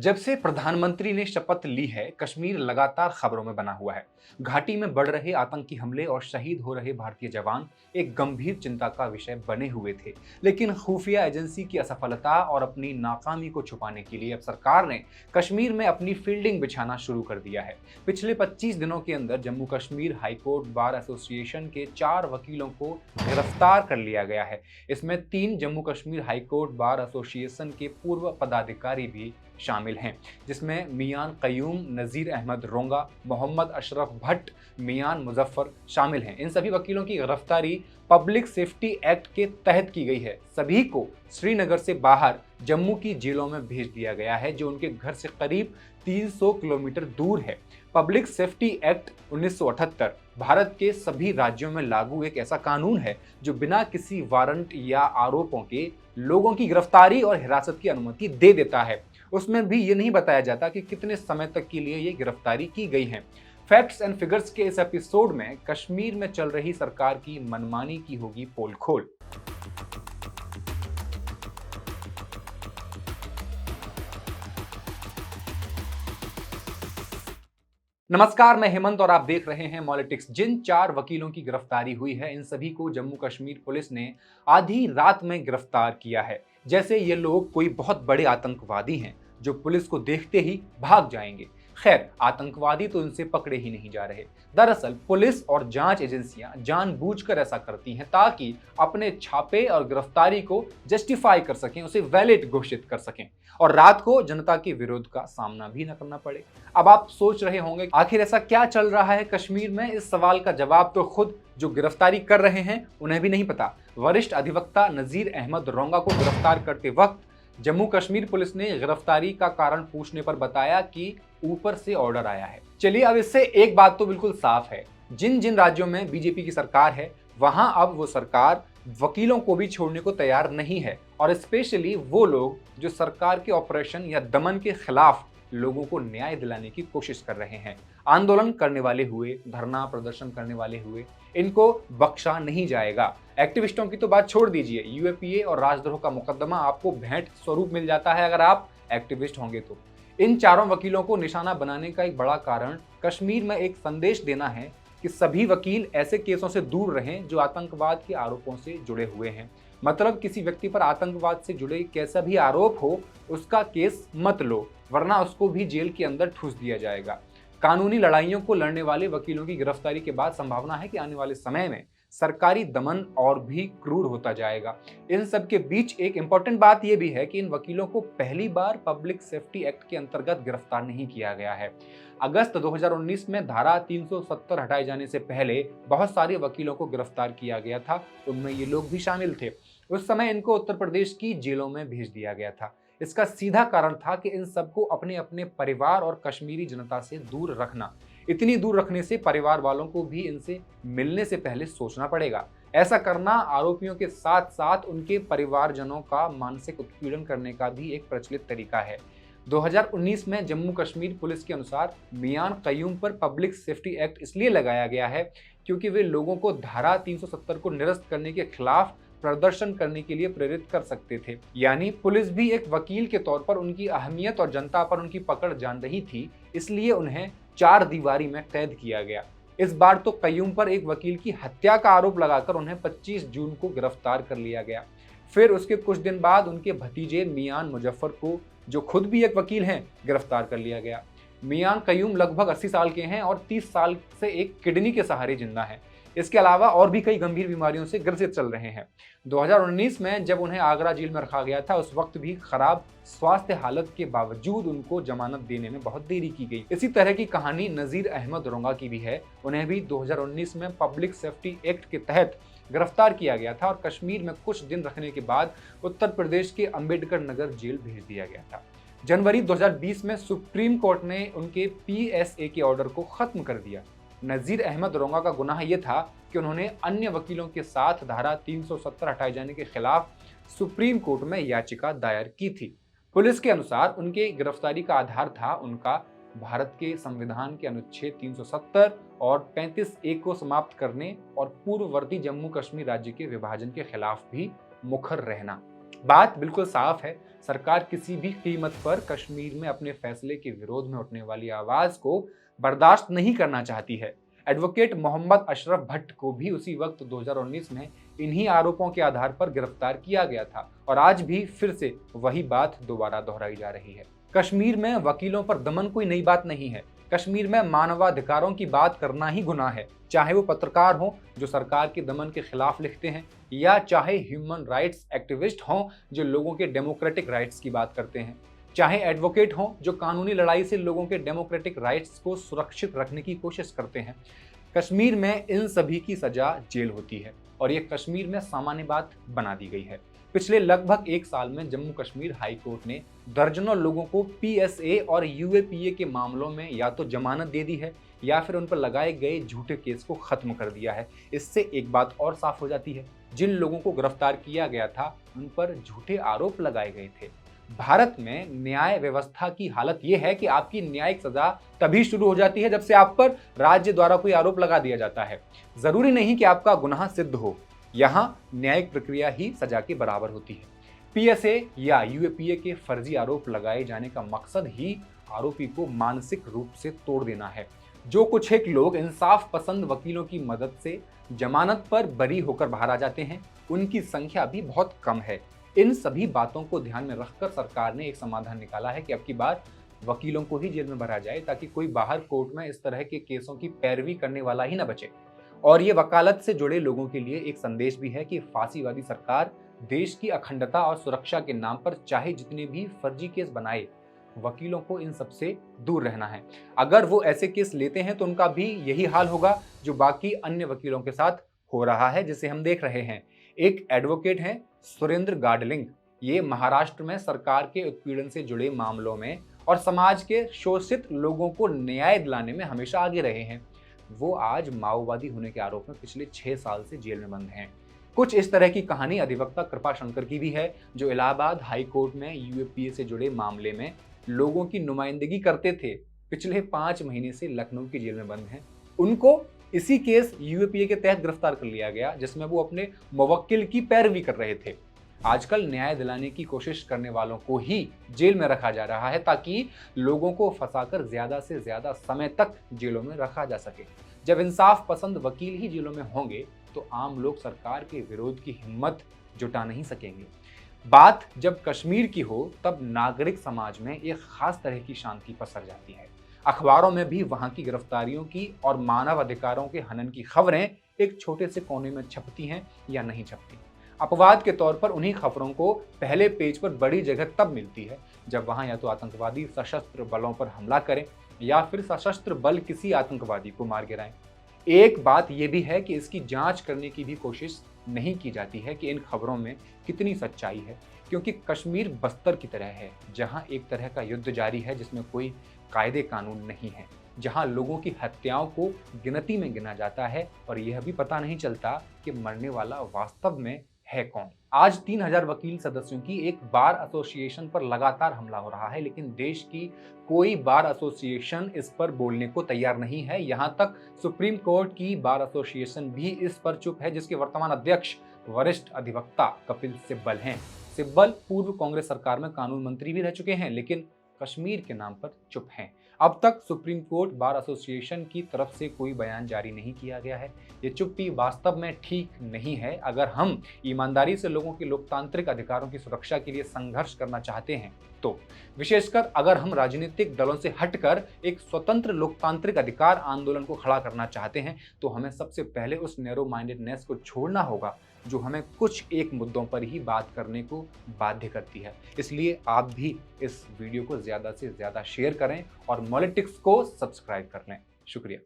जब से प्रधानमंत्री ने शपथ ली है, कश्मीर लगातार खबरों में बना हुआ है। घाटी में बढ़ रहे आतंकी हमले और शहीद हो रहे भारतीय जवान एक गंभीर चिंता का विषय बने हुए थे। लेकिन खुफिया एजेंसी की असफलता और अपनी नाकामी को छुपाने के लिए अब सरकार ने कश्मीर में अपनी फील्डिंग बिछाना शुरू कर दिया है। पिछले 25 दिनों के अंदर Jammu Kashmir high court bar association के 4 वकीलों को गिरफ्तार कर लिया गया है। इसमें 3 Jammu Kashmir high court bar association के पूर्व पदाधिकारी भी शामिल हैं, जिसमें मियान कयूम, नज़ीर अहमद रोंगा, मोहम्मद अशरफ भट्ट, मियान मुजफ्फर शामिल हैं। इन सभी वकीलों की गिरफ्तारी पब्लिक सेफ्टी एक्ट के तहत की गई है। सभी को श्रीनगर से बाहर जम्मू की जेलों में भेज दिया गया है, जो उनके घर से करीब 300 किलोमीटर दूर है। पब्लिक सेफ्टी एक्ट 1978 भारत के सभी राज्यों में लागू एक ऐसा कानून है जो बिना किसी वारंट या आरोपों के लोगों की गिरफ्तारी और हिरासत की अनुमति दे देता है। उसमें भी ये नहीं बताया जाता कि कितने समय तक के लिए ये गिरफ्तारी की गई है। फैक्ट्स एंड फिगर्स के इस एपिसोड में कश्मीर में चल रही सरकार की मनमानी की होगी पोल खोल। नमस्कार, मैं हेमंत और आप देख रहे हैं पॉलिटिक्स। जिन 4 वकीलों की गिरफ्तारी हुई है, इन सभी को जम्मू कश्मीर पुलिस ने आधी रात में गिरफ्तार किया है। जैसे ये लोग कोई बहुत बड़े आतंकवादी हैं जो पुलिस को देखते ही भाग जाएंगे। खैर, आतंकवादी तो इनसे पकड़े ही नहीं जा रहे। दरअसल पुलिस और जांच एजेंसियां जानबूझकर ऐसा करती हैं ताकि अपने छापे और गिरफ्तारी को जस्टिफाई कर सकें, उसे वैलिड घोषित कर सकें और रात को जनता के विरोध का सामना भी न करना पड़े। अब आप सोच रहे होंगे आखिर ऐसा क्या चल रहा है कश्मीर में। इस सवाल का जवाब तो खुद जो गिरफ्तारी कर रहे हैं उन्हें भी नहीं पता। वरिष्ठ अधिवक्ता नज़ीर अहमद रोंगा को गिरफ्तार करते वक्त जम्मू कश्मीर पुलिस ने गिरफ्तारी का कारण पूछने पर बताया कि ऊपर से ऑर्डर आया है। चलिए, अब इससे एक बात तो बिल्कुल साफ है, जिन जिन राज्यों में बीजेपी की सरकार है वहां अब वो सरकार वकीलों को भी छोड़ने को तैयार नहीं है, और स्पेशली वो लोग जो सरकार के ऑपरेशन या दमन के खिलाफ लोगों को न्याय दिलाने की कोशिश कर रहे हैं। आंदोलन करने वाले हुए, धरना प्रदर्शन करने वाले हुए, इनको बख्शा नहीं जाएगा। एक्टिविस्टों की तो बात छोड़ दीजिए, यूएपीए और राजद्रोह का मुकदमा आपको भेंट स्वरूप मिल जाता है अगर आप एक्टिविस्ट होंगे तो। इन चारों वकीलों को निशाना बनाने का एक बड़ा कारण कश्मीर में एक संदेश देना है कि सभी वकील ऐसे केसों से दूर रहें जो आतंकवाद के आरोपों से जुड़े हुए हैं। मतलब किसी व्यक्ति पर आतंकवाद से जुड़े कैसा भी आरोप हो, उसका केस मत लो, वरना उसको भी जेल के अंदर ठूस दिया जाएगा। कानूनी लड़ाइयों को लड़ने वाले वकीलों की गिरफ्तारी के बाद संभावना है कि आने वाले समय में सरकारी दमन और भी क्रूर होता जाएगा। इन सब के बीच एक इंपॉर्टेंट बात यह भी है कि इन वकीलों को पहली बार पब्लिक सेफ्टी एक्ट के अंतर्गत गिरफ्तार नहीं किया गया है। अगस्त 2019 में धारा 370 हटाए जाने से पहले बहुत सारे वकीलों को गिरफ्तार किया गया था, उनमें ये लोग भी शामिल थे। उस समय इनको उत्तर प्रदेश की जेलों में भेज दिया गया था। इसका सीधा कारण था कि इन सबको अपने अपने परिवार और कश्मीरी जनता से दूर रखना। इतनी दूर रखने से परिवार वालों को भी इनसे मिलने से पहले सोचना पड़ेगा। ऐसा करना आरोपियों के साथ साथ उनके परिवारजनों का मानसिक उत्पीड़न करने का भी एक प्रचलित तरीका है। 2019 में जम्मू कश्मीर पुलिस के अनुसार मियान कयूम पर पब्लिक सेफ्टी एक्ट इसलिए लगाया गया है क्योंकि वे लोगों को धारा 370 को निरस्त करने के खिलाफ प्रदर्शन करने के लिए प्रेरित कर सकते थे। यानी पुलिस भी एक वकील के तौर पर उनकी अहमियत और जनता पर उनकी पकड़ जान रही थी, इसलिए उन्हें 4 दीवारी में कैद किया गया। इस बार तो कयूम पर एक वकील की हत्या का आरोप लगाकर उन्हें 25 जून को गिरफ्तार कर लिया गया। फिर उसके कुछ दिन बाद उनके भतीजे मियान मुजफ्फर को, जो खुद भी एक वकील हैं, गिरफ्तार कर लिया गया। मियान कयूम लगभग 80 साल के हैं और 30 साल से एक किडनी के सहारे जिंदा हैं। इसके अलावा और भी कई गंभीर बीमारियों से ग्रसित चल रहे हैं। 2019 में जब उन्हें आगरा जेल में रखा गया था, उस वक्त भी खराब स्वास्थ्य हालत के बावजूद उनको जमानत देने में बहुत देरी की गई। इसी तरह की कहानी नज़ीर अहमद रोंगा की भी है। उन्हें भी 2019 में पब्लिक सेफ्टी एक्ट के तहत गिरफ्तार किया गया था और कश्मीर में कुछ दिन रखने के बाद उत्तर प्रदेश के अंबेडकर नगर जेल भेज दिया गया था। जनवरी 2020 में सुप्रीम कोर्ट ने उनके पीएसए के ऑर्डर को खत्म कर दिया। नज़ीर अहमद रोंगा का गुनाह यह था कि उन्होंने अन्य वकीलों के साथ धारा 370 हटाए जाने के खिलाफ सुप्रीम कोर्ट में याचिका दायर की थी। पुलिस के अनुसार उनके गिरफ्तारी का आधार था उनका भारत के संविधान के अनुच्छेद 370 और 35(1) को समाप्त करने और पूर्ववर्ती जम्मू कश्मीर राज्य के विभाजन के खिलाफ भी मुखर रहना। बात बिल्कुल साफ है, सरकार किसी भी कीमत पर कश्मीर में अपने फैसले के विरोध में उठने वाली आवाज को बर्दाश्त नहीं करना चाहती है। एडवोकेट मोहम्मद अशरफ भट्ट को भी उसी वक्त 2019 में इन्हीं आरोपों के आधार पर गिरफ्तार किया गया था और आज भी फिर से वही बात दोबारा दोहराई जा रही है। कश्मीर में वकीलों पर दमन कोई नई बात नहीं है। कश्मीर में मानवाधिकारों की बात करना ही गुनाह है, चाहे वो पत्रकार हों जो सरकार के दमन के खिलाफ लिखते हैं या चाहे ह्यूमन राइट्स एक्टिविस्ट हों जो लोगों के डेमोक्रेटिक राइट्स की बात करते हैं, चाहे एडवोकेट हों जो कानूनी लड़ाई से लोगों के डेमोक्रेटिक राइट्स को सुरक्षित रखने की कोशिश करते हैं। कश्मीर में इन सभी की सजा जेल होती है और ये कश्मीर में सामान्य बात बना दी गई है। पिछले लगभग एक साल में जम्मू कश्मीर हाई कोर्ट ने दर्जनों लोगों को पीएसए और यूएपीए के मामलों में या तो जमानत दे दी है या फिर उन पर लगाए गए झूठे केस को खत्म कर दिया है। इससे एक बात और साफ हो जाती है, जिन लोगों को गिरफ्तार किया गया था उन पर झूठे आरोप लगाए गए थे। भारत में न्याय व्यवस्था की हालत यह है कि आपकी न्यायिक सजा तभी शुरू हो जाती है जब से आप पर राज्य द्वारा कोई आरोप लगा दिया जाता है। जरूरी नहीं कि आपका गुनाह सिद्ध हो, यहाँ न्यायिक प्रक्रिया ही सजा के बराबर होती है। पीएसए या यूएपीए के फर्जी आरोप लगाए जाने का मकसद ही आरोपी को मानसिक रूप से तोड़ देना है। जो कुछ एक लोग इंसाफ पसंद वकीलों की मदद से जमानत पर बरी होकर बाहर आ जाते हैं, उनकी संख्या भी बहुत कम है। इन सभी बातों को ध्यान में रखकर सरकार ने एक समाधान निकाला है कि अब की बार वकीलों को ही जेल में भरा जाए ताकि कोई बाहर कोर्ट में इस तरह के केसों की पैरवी करने वाला ही न बचे। और ये वकालत से जुड़े लोगों के लिए एक संदेश भी है कि फांसीवादी सरकार देश की अखंडता और सुरक्षा के नाम पर चाहे जितने भी फर्जी केस बनाए, वकीलों को इन सबसे दूर रहना है। अगर वो ऐसे केस लेते हैं तो उनका भी यही हाल होगा जो बाकी अन्य वकीलों के साथ हो रहा है, जिसे हम देख रहे हैं। एक एडवोकेट हैं सुरेंद्र गाडलिंग, ये महाराष्ट्र में सरकार के उत्पीड़न से जुड़े मामलों में और समाज के शोषित लोगों को न्याय दिलाने में हमेशा आगे रहे हैं। वो आज माओवादी होने के आरोप में पिछले 6 साल से जेल में बंद हैं। कुछ इस तरह की कहानी अधिवक्ता कृपा शंकर की भी है, जो इलाहाबाद हाई कोर्ट में यूएपीए से जुड़े मामले में लोगों की नुमाइंदगी करते थे। पिछले 5 महीने से लखनऊ की जेल में बंद हैं। उनको इसी केस यूएपीए के तहत गिरफ्तार कर लिया गया जिसमें वो अपने मुवक्किल की पैरवी कर रहे थे। आजकल न्याय दिलाने की कोशिश करने वालों को ही जेल में रखा जा रहा है ताकि लोगों को फंसाकर ज्यादा से ज्यादा समय तक जेलों में रखा जा सके। जब इंसाफ पसंद वकील ही जेलों में होंगे तो आम लोग सरकार के विरोध की हिम्मत जुटा नहीं सकेंगे। बात जब कश्मीर की हो तब नागरिक समाज में एक खास तरह की शांति पसर जाती है। अखबारों में भी वहां की गिरफ्तारियों की और मानव अधिकारों के हनन की खबरें एक छोटे से कोने में छपती हैं या नहीं छपती। अपवाद के तौर पर उन्हीं खबरों को पहले पेज पर बड़ी जगह तब मिलती है जब वहां या तो आतंकवादी सशस्त्र बलों पर हमला करें या फिर सशस्त्र बल किसी आतंकवादी को मार गिराएं। एक बात यह भी है कि इसकी जांच करने की भी कोशिश नहीं की जाती है कि इन खबरों में कितनी सच्चाई है, क्योंकि कश्मीर बस्तर की तरह है जहां एक तरह का युद्ध जारी है जिसमें कोई कायदे कानून नहीं है, जहां लोगों की हत्याओं को गिनती में गिना जाता है और यह भी पता नहीं चलता कि मरने वाला वास्तव में है कौन। आज 3000 वकील सदस्यों की एक बार एसोसिएशन पर लगातार हमला हो रहा है, लेकिन देश की कोई बार एसोसिएशन इस पर बोलने को तैयार नहीं है। यहां तक सुप्रीम कोर्ट की बार एसोसिएशन भी इस पर चुप है, जिसके वर्तमान अध्यक्ष वरिष्ठ अधिवक्ता कपिल सिब्बल हैं। सिब्बल पूर्व कांग्रेस सरकार में कानून मंत्री भी रह चुके हैं, लेकिन कश्मीर के नाम पर चुप हैं। अब तक सुप्रीम कोर्ट बार एसोसिएशन की तरफ से कोई बयान जारी नहीं किया गया है। ये चुप्पी वास्तव में ठीक नहीं है। अगर हम ईमानदारी से लोगों के लोकतांत्रिक अधिकारों की सुरक्षा के लिए संघर्ष करना चाहते हैं तो विशेषकर अगर हम राजनीतिक दलों से हटकर एक स्वतंत्र लोकतांत्रिक अधिकार आंदोलन को खड़ा करना चाहते हैं तो हमें सबसे पहले उस नैरो माइंडेडनेस को छोड़ना होगा जो हमें कुछ एक मुद्दों पर ही बात करने को बाध्य करती है। इसलिए आप भी इस वीडियो को ज़्यादा से ज़्यादा शेयर करें और मॉलिटिक्स को सब्सक्राइब कर लें। शुक्रिया।